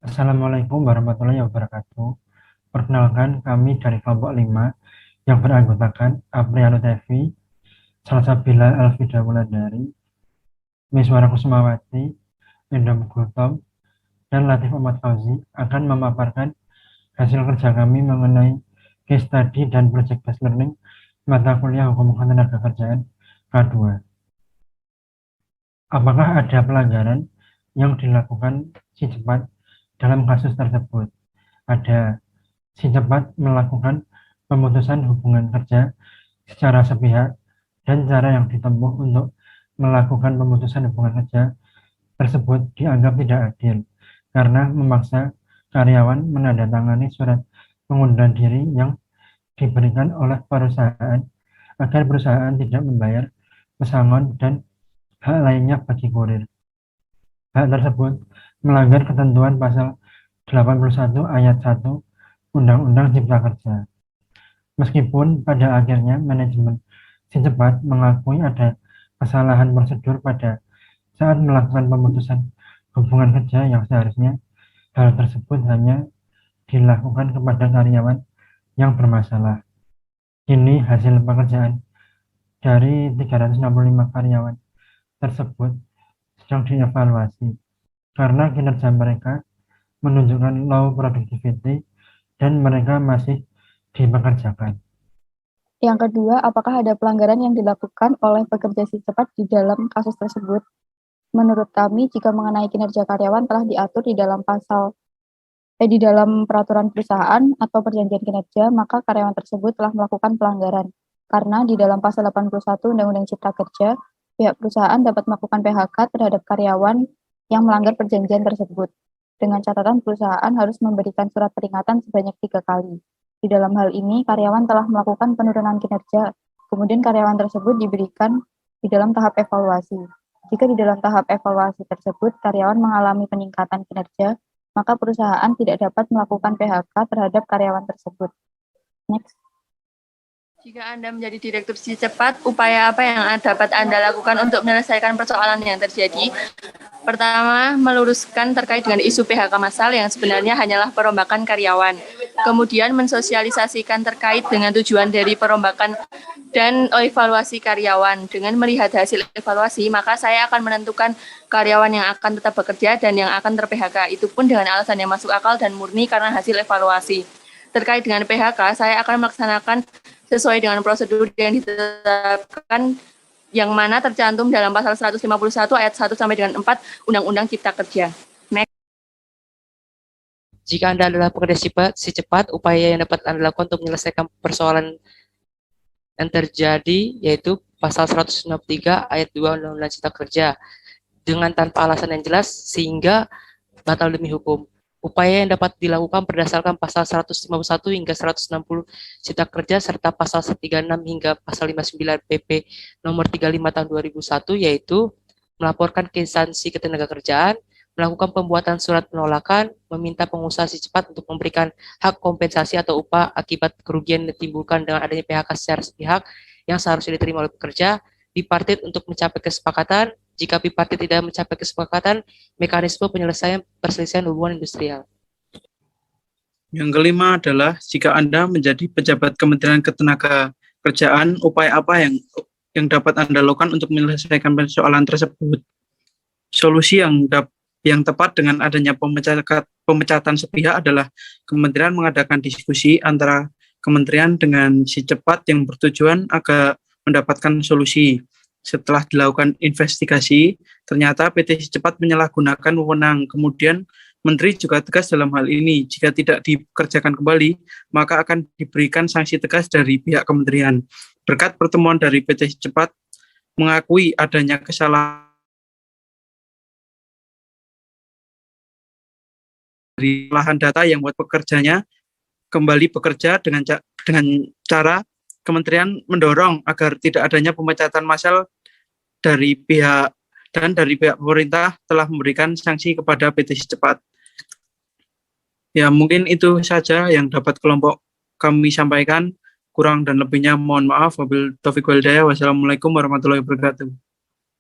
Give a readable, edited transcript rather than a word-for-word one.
Assalamualaikum warahmatullahi wabarakatuh. Perkenalkan, kami dari kelompok 5 yang beranggotakan Apriano Tevi, Salsabila Alfida Wulandari, Miswara Kusumawati, Endam Gultom, dan Latif Ahmad Fauzi akan memaparkan hasil kerja kami mengenai case study dan project based learning mata kuliah Hukum Ketenagakerjaan K2. Apakah ada pelanggaran yang dilakukan si cepat dalam kasus tersebut? Ada. Si cepat melakukan pemutusan hubungan kerja secara sepihak dan cara yang ditempuh untuk melakukan pemutusan hubungan kerja tersebut dianggap tidak adil karena memaksa karyawan menandatangani surat pengunduran diri yang diberikan oleh perusahaan agar perusahaan tidak membayar pesangon dan hak lainnya bagi kurir. Hak tersebut melanggar ketentuan pasal 81 ayat 1 Undang-Undang Cipta Kerja. Meskipun pada akhirnya manajemen si cepat mengakui ada kesalahan prosedur pada saat melakukan pemutusan hubungan kerja yang seharusnya hal tersebut hanya dilakukan kepada karyawan yang bermasalah. Kini hasil pekerjaan dari 365 karyawan tersebut sedang dievaluasi karena kinerja mereka menunjukkan low productivity dan mereka masih dipekerjakan. Yang kedua, apakah ada pelanggaran yang dilakukan oleh pekerja si cepat di dalam kasus tersebut? Menurut kami, jika mengenai kinerja karyawan telah diatur di dalam peraturan perusahaan atau perjanjian kinerja, maka karyawan tersebut telah melakukan pelanggaran. Karena di dalam pasal 81 Undang-Undang Cipta Kerja, pihak perusahaan dapat melakukan PHK terhadap karyawan yang melanggar perjanjian tersebut. Dengan catatan perusahaan harus memberikan surat peringatan sebanyak 3 kali. Di dalam hal ini, karyawan telah melakukan penurunan kinerja, kemudian karyawan tersebut diberikan di dalam tahap evaluasi. Jika di dalam tahap evaluasi tersebut, karyawan mengalami peningkatan kinerja, maka perusahaan tidak dapat melakukan PHK terhadap karyawan tersebut. Next. Jika Anda menjadi direktur si cepat, upaya apa yang dapat Anda lakukan untuk menyelesaikan persoalan yang terjadi? Pertama, meluruskan terkait dengan isu PHK massal yang sebenarnya hanyalah perombakan karyawan. Kemudian mensosialisasikan terkait dengan tujuan dari perombakan dan evaluasi karyawan. Dengan melihat hasil evaluasi, maka saya akan menentukan karyawan yang akan tetap bekerja dan yang akan ter-PHK. Itu pun dengan alasan yang masuk akal dan murni karena hasil evaluasi. Terkait dengan PHK, saya akan melaksanakan sesuai dengan prosedur yang ditetapkan yang mana tercantum dalam pasal 151 ayat 1 sampai dengan 4 Undang-Undang Cipta Kerja. Next. Jika Anda adalah pekerja si cepat, upaya yang dapat Anda lakukan untuk menyelesaikan persoalan yang terjadi yaitu pasal 163 ayat 2 Undang-Undang Cipta Kerja dengan tanpa alasan yang jelas sehingga batal demi hukum. Upaya yang dapat dilakukan berdasarkan pasal 151 hingga 160 Cipta Kerja serta pasal 136 hingga pasal 59 PP nomor 35 tahun 2001 yaitu melaporkan ke instansi ketenagakerjaan, melakukan pembuatan surat penolakan, meminta pengusaha si cepat untuk memberikan hak kompensasi atau upah akibat kerugian yang ditimbulkan dengan adanya PHK secara sepihak yang seharusnya diterima oleh pekerja, bipartit untuk mencapai kesepakatan. Jika bipartit tidak mencapai kesepakatan, mekanisme penyelesaian perselisihan hubungan industrial. Yang kelima adalah jika Anda menjadi pejabat Kementerian Ketenagakerjaan, upaya apa yang dapat Anda lakukan untuk menyelesaikan persoalan tersebut? Solusi yang tepat dengan adanya pemecatan sepihak adalah Kementerian mengadakan diskusi antara Kementerian dengan si cepat yang bertujuan agar mendapatkan solusi. Setelah dilakukan investigasi, ternyata PT Si Cepat menyalahgunakan wewenang. Kemudian Menteri juga tegas dalam hal ini. Jika tidak dikerjakan kembali, maka akan diberikan sanksi tegas dari pihak kementerian. Berkat pertemuan dari PT Si Cepat mengakui adanya kesalahan dari lahan data yang buat pekerjanya kembali bekerja dengan cara kementerian mendorong agar tidak adanya pemecatan massal dari pihak pemerintah telah memberikan sanksi kepada PT Si Cepat. Ya, mungkin itu saja yang dapat kelompok kami sampaikan. Kurang dan lebihnya mohon maaf. Wabillahi taufiq wal hidayah. Wassalamualaikum warahmatullahi wabarakatuh.